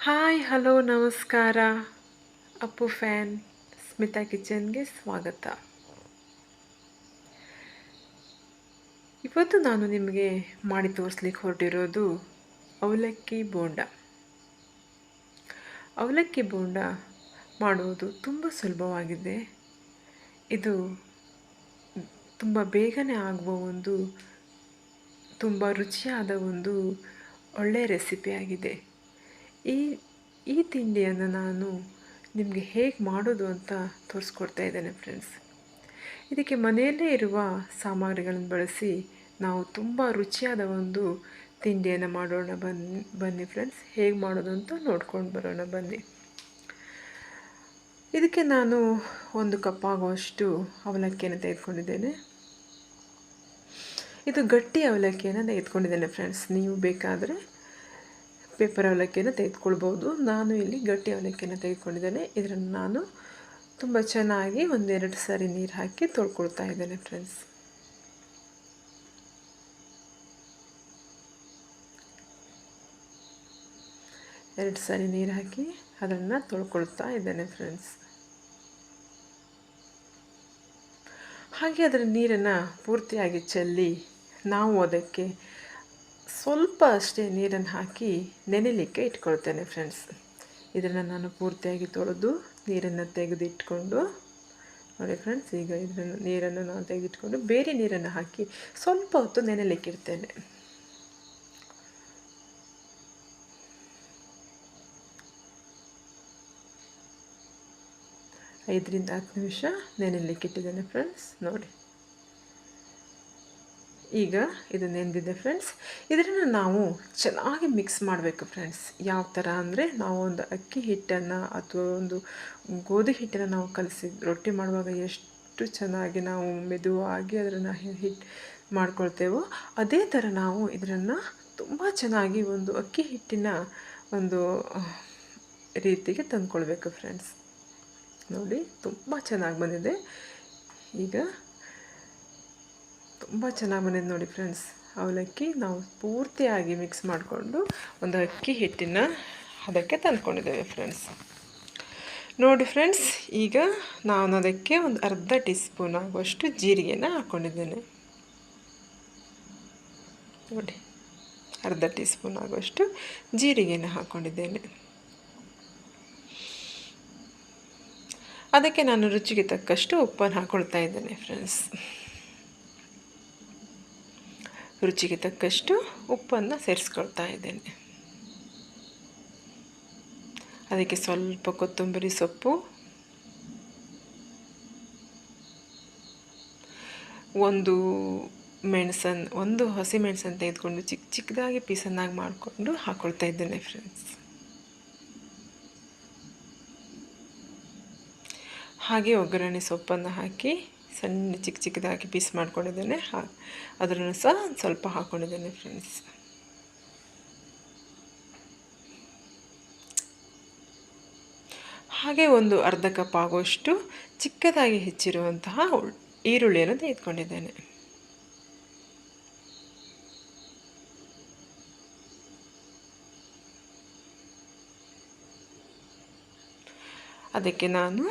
Hi hello ನಮಸ್ಕಾರ. Appu fan Smita ಕಿಚನ್ಗೆ ಸ್ವಾಗತ. ಇವತ್ತು ನಾನು ನಿಮಗೆ ಮಾಡಿ ತೋರಿಸ್ಲಿಕ್ಕೆ ಹೊರಟಿರೋದು ಅವಲಕ್ಕಿ ಬೋಂಡ. ಅವಲಕ್ಕಿ ಬೋಂಡ ಮಾಡುವುದು ತುಂಬ ಸುಲಭವಾಗಿದೆ. ಇದು ತುಂಬ ಬೇಗನೆ ಆಗುವ ಒಂದು ತುಂಬ ರುಚಿಯಾದ ಒಂದು ಒಳ್ಳೆಯ ರೆಸಿಪಿಯಾಗಿದೆ. ಈ ತಿಂಡಿಯನ್ನು ನಾನು ನಿಮಗೆ ಹೇಗೆ ಮಾಡೋದು ಅಂತ ತೋರಿಸ್ಕೊಡ್ತಾ ಇದ್ದೇನೆ ಫ್ರೆಂಡ್ಸ್. ಇದಕ್ಕೆ ಮನೆಯಲ್ಲೇ ಇರುವ ಸಾಮಗ್ರಿಗಳನ್ನು ಬಳಸಿ ನಾವು ತುಂಬ ರುಚಿಯಾದ ಒಂದು ತಿಂಡಿಯನ್ನು ಮಾಡೋಣ. ಬನ್ನಿ ಫ್ರೆಂಡ್ಸ್, ಹೇಗೆ ಮಾಡೋದು ಅಂತ ನೋಡ್ಕೊಂಡು ಬರೋಣ ಬನ್ನಿ. ಇದಕ್ಕೆ ನಾನು 1 ಕಪ್ ಆಗುವಷ್ಟು ಅವಲಕ್ಕಿಯನ್ನು ತೆಗೆದುಕೊಂಡಿದ್ದೇನೆ. ಇದು ಗಟ್ಟಿ ಅವಲಕ್ಕಿಯನ್ನು ತೆಗೆದುಕೊಂಡಿದ್ದೇನೆ ಫ್ರೆಂಡ್ಸ್. ನೀವು ಬೇಕಾದರೆ ಪೇಪರ್ ಅವಲಕ್ಕಿಯನ್ನು ತೆಗೆದುಕೊಳ್ಬೋದು. ನಾನು ಇಲ್ಲಿ ಗಟ್ಟಿ ಅವಲಕ್ಕಿಯನ್ನು ತೆಗೆದುಕೊಂಡಿದ್ದೇನೆ. ಇದನ್ನು ನಾನು ತುಂಬ ಚೆನ್ನಾಗಿ 1-2 ಸಾರಿ ನೀರು ಹಾಕಿ ತೊಳ್ಕೊಳ್ತಾ ಇದ್ದೇನೆ ಫ್ರೆಂಡ್ಸ್. ಎರಡು ಸಾರಿ ನೀರು ಹಾಕಿ ಅದನ್ನು ತೊಳ್ಕೊಳ್ತಾ ಇದ್ದೇನೆ ಫ್ರೆಂಡ್ಸ್. ಹಾಗೆ ಅದರ ನೀರನ್ನು ಪೂರ್ತಿಯಾಗಿ ಚೆಲ್ಲಿ ನಾವು ಅದಕ್ಕೆ ಸ್ವಲ್ಪ ಅಷ್ಟೇ ನೀರನ್ನು ಹಾಕಿ ನೆನೆಯಲಿಕ್ಕೆ ಇಟ್ಕೊಳ್ತೇನೆ ಫ್ರೆಂಡ್ಸ್. ಇದನ್ನು ನಾನು ಪೂರ್ತಿಯಾಗಿ ತೊಳೆದು ನೀರನ್ನು ತೆಗೆದಿಟ್ಕೊಂಡು ನೋಡಿ ಫ್ರೆಂಡ್ಸ್, ಈಗ ಇದನ್ನು ನೀರನ್ನು ನಾನು ತೆಗೆದಿಟ್ಕೊಂಡು ಬೇರೆ ನೀರನ್ನು ಹಾಕಿ ಸ್ವಲ್ಪ ಹೊತ್ತು ನೆನೆಯಲಿಕ್ಕೆ ಇಡ್ತೇನೆ. ಐದರಿಂದ 10 ನಿಮಿಷ ನೆನೆಯಲಿಕ್ಕೆ ಇಟ್ಟಿದ್ದೇನೆ ಫ್ರೆಂಡ್ಸ್. ನೋಡಿ, ಈಗ ಇದು ನೆಂದಿದೆ ಫ್ರೆಂಡ್ಸ್. ಇದನ್ನು ನಾವು ಚೆನ್ನಾಗಿ ಮಿಕ್ಸ್ ಮಾಡಬೇಕು ಫ್ರೆಂಡ್ಸ್. ಯಾವ ಥರ ಅಂದರೆ, ನಾವು ಒಂದು ಅಕ್ಕಿ ಹಿಟ್ಟನ್ನು ಅಥವಾ ಒಂದು ಗೋಧಿ ಹಿಟ್ಟನ್ನು ನಾವು ಕಲಸಿ ರೊಟ್ಟಿ ಮಾಡುವಾಗ ಎಷ್ಟು ಚೆನ್ನಾಗಿ ನಾವು ಮೆದುವಾಗಿ ಅದನ್ನು ಹಿಟ್ಟು ಮಾಡ್ಕೊಳ್ತೇವೋ ಅದೇ ಥರ ನಾವು ಇದನ್ನು ತುಂಬ ಚೆನ್ನಾಗಿ ಒಂದು ಅಕ್ಕಿ ಹಿಟ್ಟಿನ ಒಂದು ರೀತಿಗೆ ತಂದ್ಕೊಳ್ಬೇಕು ಫ್ರೆಂಡ್ಸ್. ನೋಡಿ, ತುಂಬ ಚೆನ್ನಾಗಿ ಬಂದಿದೆ. ಈಗ ತುಂಬ ಚೆನ್ನಾಗಿ ಬಂದಿದೆ ನೋಡಿ ಫ್ರೆಂಡ್ಸ್. ಅವಲಕ್ಕಿ ನಾವು ಪೂರ್ತಿಯಾಗಿ ಮಿಕ್ಸ್ ಮಾಡಿಕೊಂಡು ಒಂದು ಅಕ್ಕಿ ಹಿಟ್ಟಿನ ಅದಕ್ಕೆ ತಂದ್ಕೊಂಡಿದ್ದೇವೆ ಫ್ರೆಂಡ್ಸ್. ನೋಡಿ ಫ್ರೆಂಡ್ಸ್, ಈಗ ನಾನು ಅದಕ್ಕೆ ಒಂದು ಅರ್ಧ ಟೀ ಸ್ಪೂನ್ ಆಗುವಷ್ಟು ಜೀರಿಗೆನ ಹಾಕ್ಕೊಂಡಿದ್ದೇನೆ. ನೋಡಿ, ಅರ್ಧ ಟೀ ಸ್ಪೂನ್ ಆಗುವಷ್ಟು ಜೀರಿಗೆನ ಹಾಕ್ಕೊಂಡಿದ್ದೇನೆ. ಅದಕ್ಕೆ ನಾನು ರುಚಿಗೆ ತಕ್ಕಷ್ಟು ಉಪ್ಪನ್ನು ಹಾಕ್ಕೊಳ್ತಾ ಇದ್ದೇನೆ ಫ್ರೆಂಡ್ಸ್. ರುಚಿಗೆ ತಕ್ಕಷ್ಟು ಉಪ್ಪನ್ನು ಸೇರಿಸ್ಕೊಳ್ತಾ ಇದ್ದೇನೆ. ಅದಕ್ಕೆ ಸ್ವಲ್ಪ ಕೊತ್ತಂಬರಿ ಸೊಪ್ಪು, ಒಂದು ಹಸಿಮೆಣಸನ್ನು ತೆಗೆದುಕೊಂಡು ಚಿಕ್ಕ ಚಿಕ್ಕದಾಗಿ ಪೀಸನ್ನಾಗಿ ಮಾಡಿಕೊಂಡು ಹಾಕ್ಕೊಳ್ತಾ ಇದ್ದೇನೆ ಫ್ರೆಂಡ್ಸ್. ಹಾಗೆ ಒಗ್ಗರಣೆ ಸೊಪ್ಪನ್ನು ಹಾಕಿ ಸಣ್ಣ ಚಿಕ್ಕ ಚಿಕ್ಕದಾಗಿ ಪೀಸ್ ಮಾಡ್ಕೊಂಡಿದ್ದೇನೆ. ಅದನ್ನು ಸಹ ಸ್ವಲ್ಪ ಹಾಕ್ಕೊಂಡಿದ್ದೇನೆ ಫ್ರೆಂಡ್ಸ್. ಹಾಗೆ ಒಂದು ಅರ್ಧ ಕಪ್ ಆಗುವಷ್ಟು ಚಿಕ್ಕದಾಗಿ ಹೆಚ್ಚಿರುವಂತಹ ಈರುಳ್ಳಿಯನ್ನು ತೆಗೆದುಕೊಂಡಿದ್ದೇನೆ. ಅದಕ್ಕೆ ನಾನು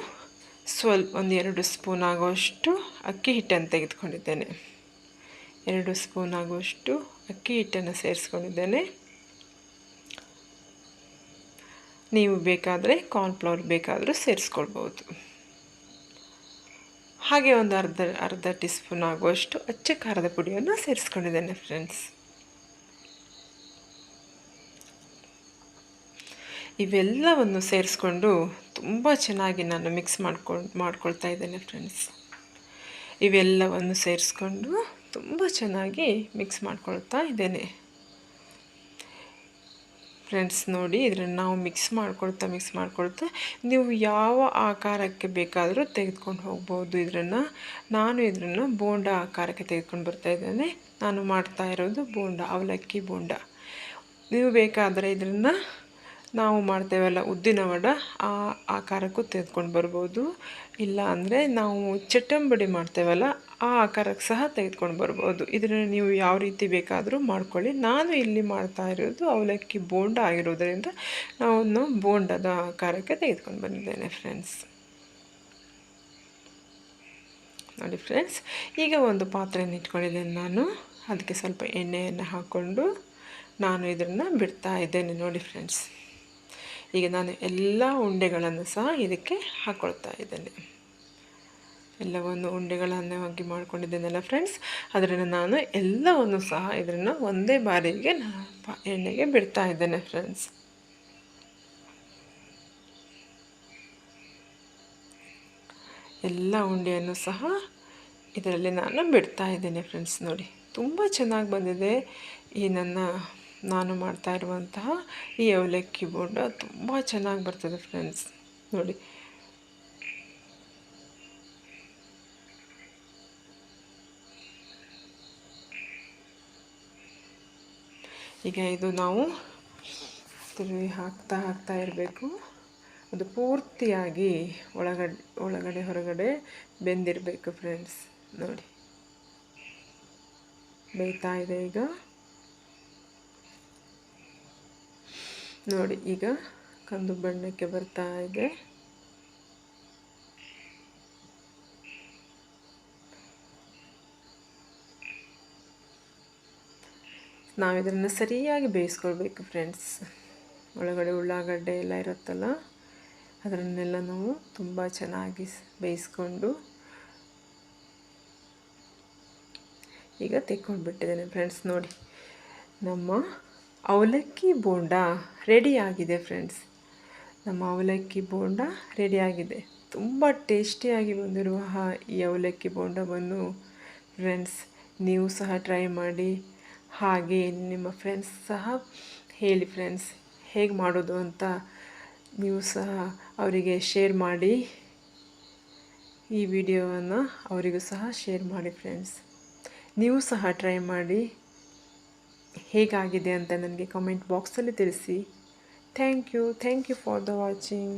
ಸ್ವಲ್ಪ 1-2 ಸ್ಪೂನ್ ಆಗುವಷ್ಟು ಅಕ್ಕಿ ಹಿಟ್ಟನ್ನು ತೆಗೆದುಕೊಂಡಿದ್ದೇನೆ. 2 ಸ್ಪೂನ್ ಆಗುವಷ್ಟು ಅಕ್ಕಿ ಹಿಟ್ಟನ್ನು ಸೇರಿಸ್ಕೊಂಡಿದ್ದೇನೆ. ನೀವು ಬೇಕಾದರೆ ಕಾರ್ನ್ಫ್ಲವರ್ ಬೇಕಾದರೂ ಸೇರಿಸ್ಕೊಳ್ಬೋದು. ಹಾಗೆ ಒಂದು ಅರ್ಧ ಟೀ ಸ್ಪೂನ್ ಆಗುವಷ್ಟು ಅಚ್ಚ ಖಾರದ ಪುಡಿಯನ್ನು ಸೇರಿಸ್ಕೊಂಡಿದ್ದೇನೆ ಫ್ರೆಂಡ್ಸ್. ಇವೆಲ್ಲವನ್ನು ಸೇರಿಸ್ಕೊಂಡು ತುಂಬ ಚೆನ್ನಾಗಿ ನಾನು ಮಿಕ್ಸ್ ಮಾಡ್ಕೊಳ್ತಾ ಇದ್ದೇನೆ ಫ್ರೆಂಡ್ಸ್. ಇವೆಲ್ಲವನ್ನು ಸೇರಿಸ್ಕೊಂಡು ತುಂಬ ಚೆನ್ನಾಗಿ ಮಿಕ್ಸ್ ಮಾಡ್ಕೊಳ್ತಾ ಇದ್ದೇನೆ ಫ್ರೆಂಡ್ಸ್. ನೋಡಿ, ಇದನ್ನು ನಾವು ಮಿಕ್ಸ್ ಮಾಡ್ಕೊಳ್ತಾ ನೀವು ಯಾವ ಆಕಾರಕ್ಕೆ ಬೇಕಾದರೂ ತೆಗೆದುಕೊಂಡು ಹೋಗ್ಬೋದು. ನಾನು ಇದನ್ನು ಬೋಂಡ ಆಕಾರಕ್ಕೆ ತೆಗೆದುಕೊಂಡು ಬರ್ತಾ ಇದ್ದೇನೆ. ನಾನು ಮಾಡ್ತಾ ಇರೋದು ಬೋಂಡ, ಅವಲಕ್ಕಿ ಬೋಂಡ. ನೀವು ಬೇಕಾದರೆ ಇದನ್ನು ನಾವು ಮಾಡ್ತೇವಲ್ಲ ಉದ್ದಿನ ವಡ, ಆ ಆಕಾರಕ್ಕೂ ತೆಗೆದುಕೊಂಡು ಬರ್ಬೋದು. ಇಲ್ಲ ಅಂದರೆ ನಾವು ಚಟ್ಟಂಬಡಿ ಮಾಡ್ತೇವಲ್ಲ ಆ ಆಕಾರಕ್ಕೆ ಸಹ ತೆಗೆದುಕೊಂಡು ಬರ್ಬೋದು. ಇದನ್ನು ನೀವು ಯಾವ ರೀತಿ ಬೇಕಾದರೂ ಮಾಡ್ಕೊಳ್ಳಿ. ನಾನು ಇಲ್ಲಿ ಮಾಡ್ತಾ ಇರೋದು ಅವಲಕ್ಕಿ ಬೋಂಡ ಆಗಿರೋದರಿಂದ ನಾನು ಬೋಂಡದ ಆಕಾರಕ್ಕೆ ತೆಗೆದುಕೊಂಡು ಬಂದಿದ್ದೇನೆ ಫ್ರೆಂಡ್ಸ್. ನೋಡಿ ಫ್ರೆಂಡ್ಸ್, ಈಗ ಒಂದು ಪಾತ್ರೆಯನ್ನು ಇಟ್ಕೊಂಡಿದ್ದೇನೆ ನಾನು. ಅದಕ್ಕೆ ಸ್ವಲ್ಪ ಎಣ್ಣೆಯನ್ನು ಹಾಕ್ಕೊಂಡು ನಾನು ಇದನ್ನು ಬಿಡ್ತಾ ಇದ್ದೇನೆ. ನೋಡಿ ಫ್ರೆಂಡ್ಸ್, ಈಗ ನಾನು ಎಲ್ಲ ಉಂಡೆಗಳನ್ನು ಸಹ ಇದಕ್ಕೆ ಹಾಕ್ಕೊಳ್ತಾ ಇದ್ದೇನೆ. ಎಲ್ಲವನ್ನು ಉಂಡೆಗಳನ್ನು ಹಾಕಿ ಮಾಡ್ಕೊಂಡಿದ್ದೇನಲ್ಲ ಫ್ರೆಂಡ್ಸ್, ಅದರಿಂದ ನಾನು ಎಲ್ಲವನ್ನು ಸಹ ಇದನ್ನು ಒಂದೇ ಬಾರಿಗೆ ಎಣ್ಣೆಗೆ ಬಿಡ್ತಾ ಇದ್ದೇನೆ ಫ್ರೆಂಡ್ಸ್. ಎಲ್ಲ ಉಂಡೆಯನ್ನು ಸಹ ಇದರಲ್ಲಿ ನಾನು ಬಿಡ್ತಾ ಇದ್ದೇನೆ ಫ್ರೆಂಡ್ಸ್. ನೋಡಿ, ತುಂಬ ಚೆನ್ನಾಗಿ ಬಂದಿದೆ ಈ ನಾನು ಮಾಡ್ತಾ ಇರುವಂತಹ ಈ ಅವಲಕ್ಕಿ ಬೋಂಡ. ತುಂಬ ಚೆನ್ನಾಗಿ ಬರ್ತದೆ ಫ್ರೆಂಡ್ಸ್. ನೋಡಿ, ಈಗ ಇದು ನಾವು ತಿರುವಿ ಹಾಕ್ತಾ ಇರಬೇಕು. ಅದು ಪೂರ್ತಿಯಾಗಿ ಒಳಗಡೆ ಹೊರಗಡೆ ಬೆಂದಿರಬೇಕು ಫ್ರೆಂಡ್ಸ್. ನೋಡಿ, ಬೇಯ್ತಾ ಇದೆ ಈಗ. ನೋಡಿ, ಈಗ ಕಂದು ಬಣ್ಣಕ್ಕೆ ಬರ್ತಾ ಇದೆ. ನಾವು ಇದನ್ನು ಸರಿಯಾಗಿ ಬೇಯಿಸ್ಕೊಳ್ಬೇಕು ಫ್ರೆಂಡ್ಸ್. ಒಳಗಡೆ ಉಳ್ಳಾಗಡ್ಡೆ ಎಲ್ಲ ಇರುತ್ತಲ್ಲ, ಅದನ್ನೆಲ್ಲ ನಾವು ತುಂಬ ಚೆನ್ನಾಗಿ ಬೇಯಿಸ್ಕೊಂಡು ಈಗ ತೆಕ್ಕೊಂಡ್ಬಿಟ್ಟಿದ್ದೇನೆ ಫ್ರೆಂಡ್ಸ್. ನೋಡಿ, ನಮ್ಮ ಅವಲಕ್ಕಿ ಬೋಂಡ ರೆಡಿಯಾಗಿದೆ ಫ್ರೆಂಡ್ಸ್. ನಮ್ಮ ಅವಲಕ್ಕಿ ಬೋಂಡ ರೆಡಿಯಾಗಿದೆ. ತುಂಬ ಟೇಸ್ಟಿಯಾಗಿ ಬಂದಿರುವ ಈ ಅವಲಕ್ಕಿ ಬೋಂಡವನ್ನು ಫ್ರೆಂಡ್ಸ್ ನೀವು ಸಹ ಟ್ರೈ ಮಾಡಿ. ಹಾಗೆ ನಿಮ್ಮ ಫ್ರೆಂಡ್ಸ್ ಸಹ ಹೇಳಿ ಫ್ರೆಂಡ್ಸ್, ಹೇಗೆ ಮಾಡೋದು ಅಂತ ನೀವು ಸಹ ಅವರಿಗೆ ಶೇರ್ ಮಾಡಿ. ಈ ವಿಡಿಯೋವನ್ನು ಅವರಿಗೂ ಸಹ ಶೇರ್ ಮಾಡಿ ಫ್ರೆಂಡ್ಸ್. ನೀವು ಸಹ ಟ್ರೈ ಮಾಡಿ. ಹೇಗಾಗಿದೆ ಅಂತ ನನಗೆ ಕಮೆಂಟ್ ಬಾಕ್ಸಲ್ಲಿ ತಿಳಿಸಿ. Thank you for the watching.